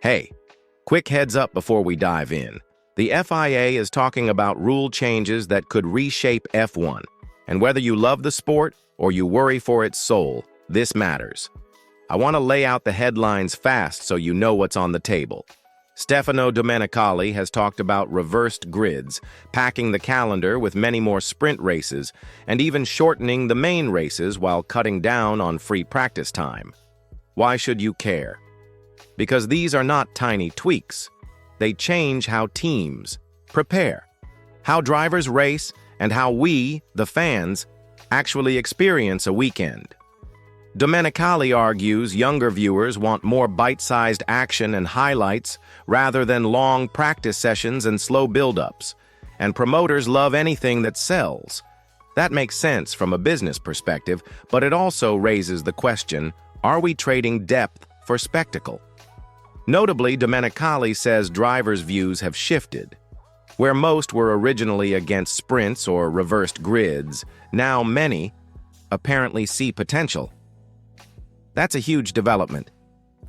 Hey, quick heads up before we dive in. The FIA is talking about rule changes that could reshape F1. And whether you love the sport or you worry for its soul, this matters. I want to lay out the headlines fast so you know what's on the table. Stefano Domenicali has talked about reversed grids, packing the calendar with many more sprint races, and even shortening the main races while cutting down on free practice time. Why should you care? Because these are not tiny tweaks. They change how teams prepare, how drivers race, and how we, the fans, actually experience a weekend. Domenicali argues younger viewers want more bite-sized action and highlights rather than long practice sessions and slow build-ups, and promoters love anything that sells. That makes sense from a business perspective, but it also raises the question, are we trading depth for spectacle? Notably, Domenicali says drivers' views have shifted. Where most were originally against sprints or reversed grids, now many apparently see potential. That's a huge development,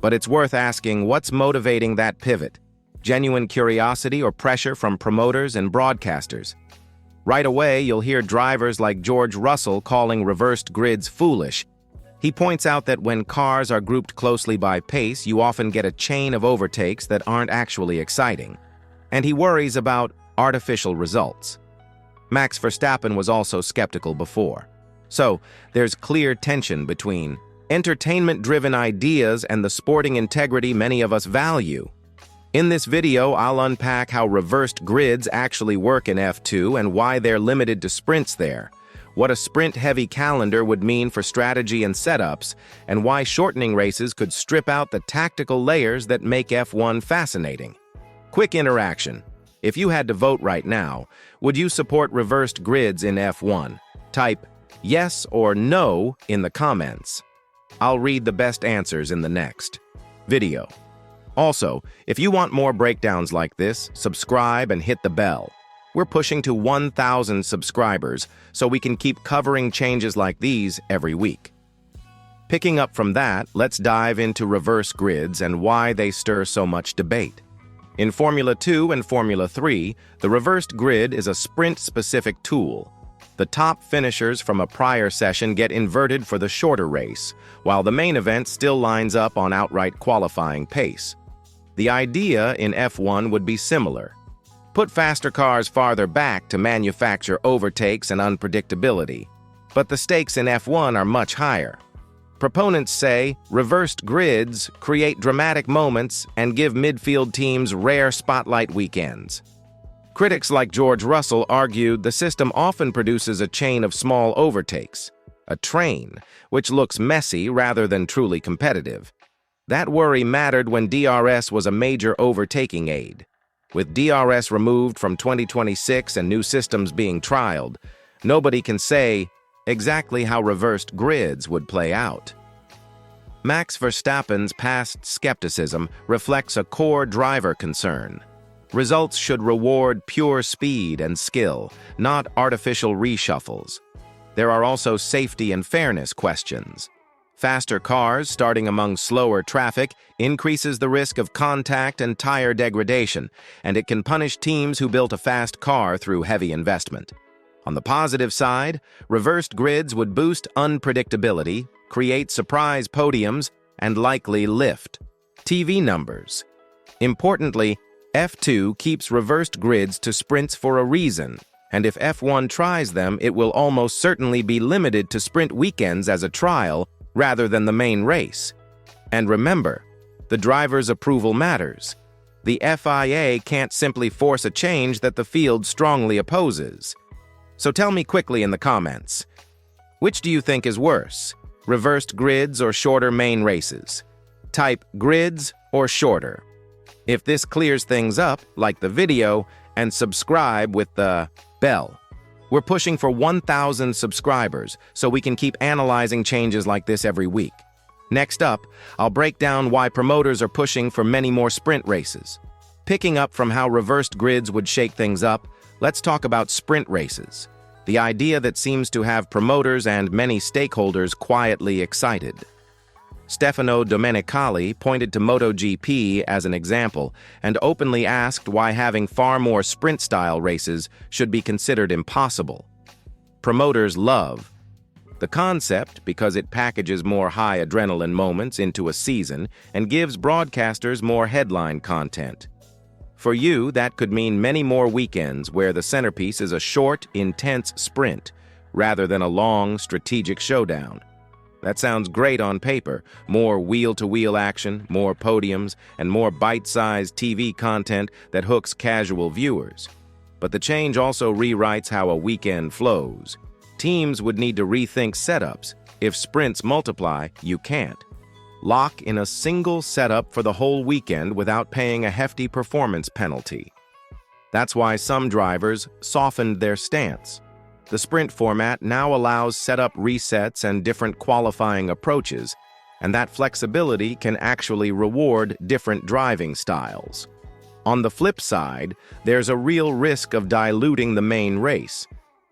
but it's worth asking what's motivating that pivot? Genuine curiosity or pressure from promoters and broadcasters? Right away, you'll hear drivers like George Russell calling reversed grids foolish. He points out that when cars are grouped closely by pace, you often get a chain of overtakes that aren't actually exciting. And he worries about artificial results. Max Verstappen was also skeptical before. So, there's clear tension between entertainment-driven ideas and the sporting integrity many of us value. In this video, I'll unpack how reversed grids actually work in F2 and why they're limited to sprints there, what a sprint-heavy calendar would mean for strategy and setups, and why shortening races could strip out the tactical layers that make F1 fascinating. Quick interaction. If you had to vote right now, would you support reversed grids in F1? Type yes or no in the comments. I'll read the best answers in the next video. Also, if you want more breakdowns like this, subscribe and hit the bell. We're pushing to 1,000 subscribers, so we can keep covering changes like these every week. Picking up from that, let's dive into reverse grids and why they stir so much debate. In Formula 2 and Formula 3, the reversed grid is a sprint-specific tool. The top finishers from a prior session get inverted for the shorter race, while the main event still lines up on outright qualifying pace. The idea in F1 would be similar. Put faster cars farther back to manufacture overtakes and unpredictability. But the stakes in F1 are much higher. Proponents say reversed grids create dramatic moments and give midfield teams rare spotlight weekends. Critics like George Russell argued the system often produces a chain of small overtakes, a train, which looks messy rather than truly competitive. That worry mattered when DRS was a major overtaking aid. With DRS removed from 2026 and new systems being trialed, nobody can say exactly how reversed grids would play out. Max Verstappen's past skepticism reflects a core driver concern. Results should reward pure speed and skill, not artificial reshuffles. There are also safety and fairness questions. Faster cars starting among slower traffic increases the risk of contact and tire degradation, and it can punish teams who built a fast car through heavy investment. On the positive side, reversed grids would boost unpredictability, create surprise podiums, and likely lift TV numbers. Importantly, F2 keeps reversed grids to sprints for a reason, and if F1 tries them, it will almost certainly be limited to sprint weekends as a trial rather than the main race. And remember, the driver's approval matters. The FIA can't simply force a change that the field strongly opposes. So tell me quickly in the comments, which do you think is worse, reversed grids or shorter main races? Type grids or shorter. If this clears things up, like the video and subscribe with the bell. We're pushing for 1,000 subscribers so we can keep analyzing changes like this every week. Next up, I'll break down why promoters are pushing for many more sprint races. Picking up from how reversed grids would shake things up, let's talk about sprint races, the idea that seems to have promoters and many stakeholders quietly excited. Stefano Domenicali pointed to MotoGP as an example and openly asked why having far more sprint-style races should be considered impossible. Promoters love the concept because it packages more high adrenaline moments into a season and gives broadcasters more headline content. For you, that could mean many more weekends where the centerpiece is a short, intense sprint, rather than a long, strategic showdown. That sounds great on paper. More wheel-to-wheel action, more podiums, and more bite-sized TV content that hooks casual viewers. But the change also rewrites how a weekend flows. Teams would need to rethink setups. If sprints multiply, you can't. Lock in a single setup for the whole weekend without paying a hefty performance penalty. That's why some drivers softened their stance. The sprint format now allows setup resets and different qualifying approaches, and that flexibility can actually reward different driving styles. On the flip side, there's a real risk of diluting the main race.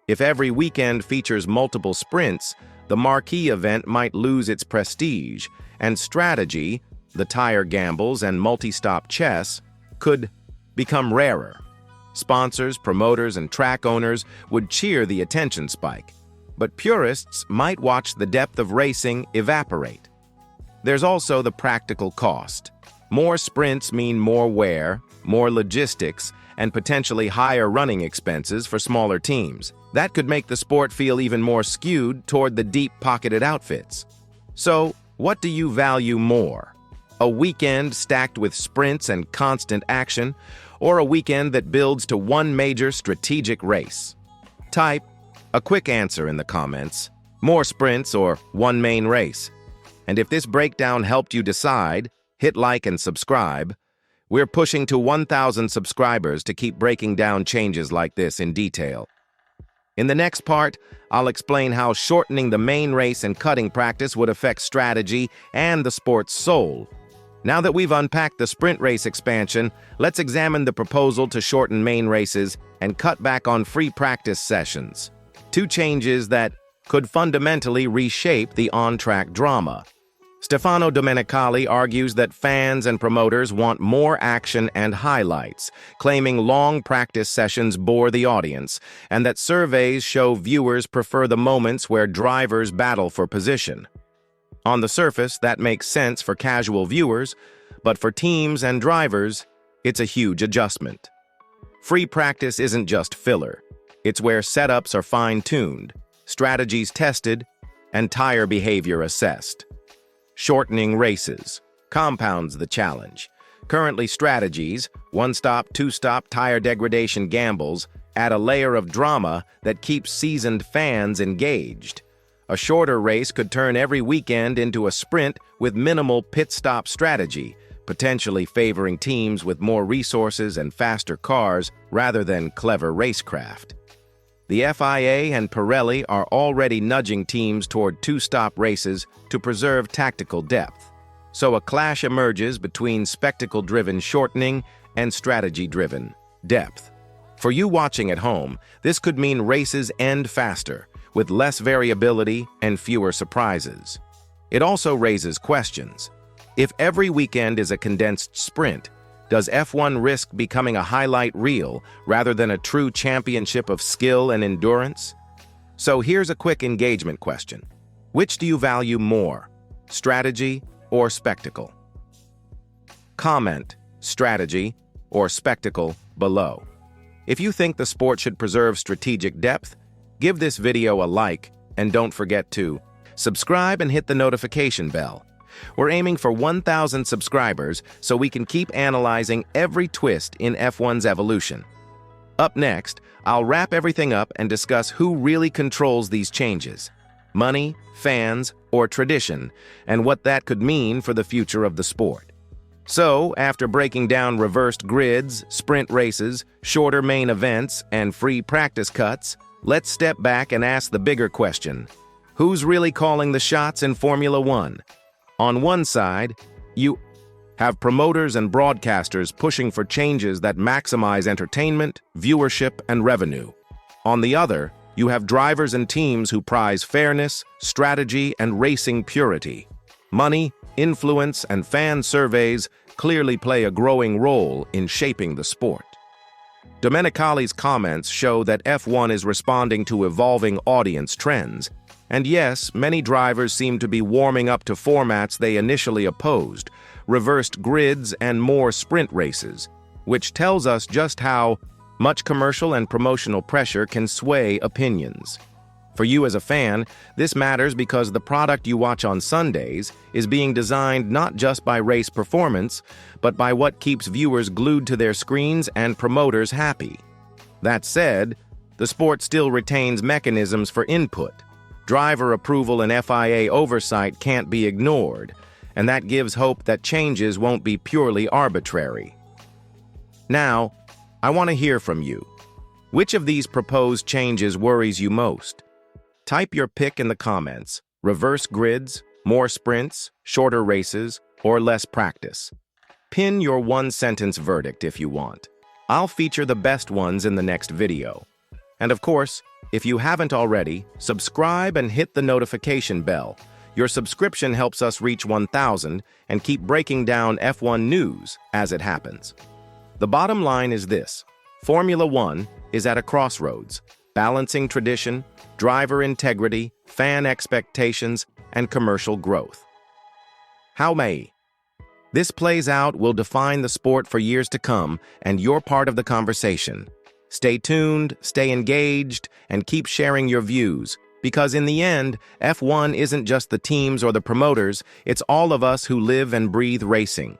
If every weekend features multiple sprints, the marquee event might lose its prestige, and strategy, the tire gambles, and multi-stop chess could become rarer. Sponsors, promoters, and track owners would cheer the attention spike, but purists might watch the depth of racing evaporate. There's also the practical cost. More sprints mean more wear, more logistics, and potentially higher running expenses for smaller teams. That could make the sport feel even more skewed toward the deep-pocketed outfits. So, what do you value more? A weekend stacked with sprints and constant action, or a weekend that builds to one major strategic race? Type a quick answer in the comments. More sprints or one main race? And if this breakdown helped you decide, hit like and subscribe. We're pushing to 1,000 subscribers to keep breaking down changes like this in detail. In the next part, I'll explain how shortening the main race and cutting practice would affect strategy and the sport's soul. Now that we've unpacked the sprint race expansion, let's examine the proposal to shorten main races and cut back on free practice sessions. Two changes that could fundamentally reshape the on-track drama. Stefano Domenicali argues that fans and promoters want more action and highlights, claiming long practice sessions bore the audience, and that surveys show viewers prefer the moments where drivers battle for position. On the surface, that makes sense for casual viewers, but for teams and drivers, it's a huge adjustment. Free practice isn't just filler. It's where setups are fine-tuned, strategies tested, and tire behavior assessed. Shortening races compounds the challenge. Currently, strategies, one-stop, two-stop tire degradation gambles, add a layer of drama that keeps seasoned fans engaged. A shorter race could turn every weekend into a sprint with minimal pit-stop strategy, potentially favoring teams with more resources and faster cars rather than clever racecraft. The FIA and Pirelli are already nudging teams toward two-stop races to preserve tactical depth. So a clash emerges between spectacle-driven shortening and strategy-driven depth. For you watching at home, this could mean races end faster, with less variability and fewer surprises. It also raises questions. If every weekend is a condensed sprint, does F1 risk becoming a highlight reel rather than a true championship of skill and endurance? So here's a quick engagement question. Which do you value more, strategy or spectacle? Comment strategy or spectacle below. If you think the sport should preserve strategic depth, give this video a like and don't forget to subscribe and hit the notification bell. We're aiming for 1,000 subscribers so we can keep analyzing every twist in F1's evolution. Up next, I'll wrap everything up and discuss who really controls these changes: money, fans, or tradition, and what that could mean for the future of the sport. So, after breaking down reversed grids, sprint races, shorter main events, and free practice cuts, let's step back and ask the bigger question: who's really calling the shots in Formula One? On one side, you have promoters and broadcasters pushing for changes that maximize entertainment, viewership, and revenue. On the other, you have drivers and teams who prize fairness, strategy, and racing purity. Money, influence, and fan surveys clearly play a growing role in shaping the sport. Domenicali's comments show that F1 is responding to evolving audience trends, and yes, many drivers seem to be warming up to formats they initially opposed, reversed grids and more sprint races, which tells us just how much commercial and promotional pressure can sway opinions. For you as a fan, this matters because the product you watch on Sundays is being designed not just by race performance, but by what keeps viewers glued to their screens and promoters happy. That said, the sport still retains mechanisms for input. Driver approval and FIA oversight can't be ignored, and that gives hope that changes won't be purely arbitrary. Now, I want to hear from you. Which of these proposed changes worries you most? Type your pick in the comments: reverse grids, more sprints, shorter races, or less practice. Pin your one-sentence verdict if you want. I'll feature the best ones in the next video. And of course, if you haven't already, subscribe and hit the notification bell. Your subscription helps us reach 1,000 and keep breaking down F1 news as it happens. The bottom line is this: Formula One is at a crossroads, balancing tradition, driver integrity, fan expectations, and commercial growth. How may this plays out will define the sport for years to come, and you're part of the conversation. Stay tuned, stay engaged, and keep sharing your views, because in the end, F1 isn't just the teams or the promoters, it's all of us who live and breathe racing.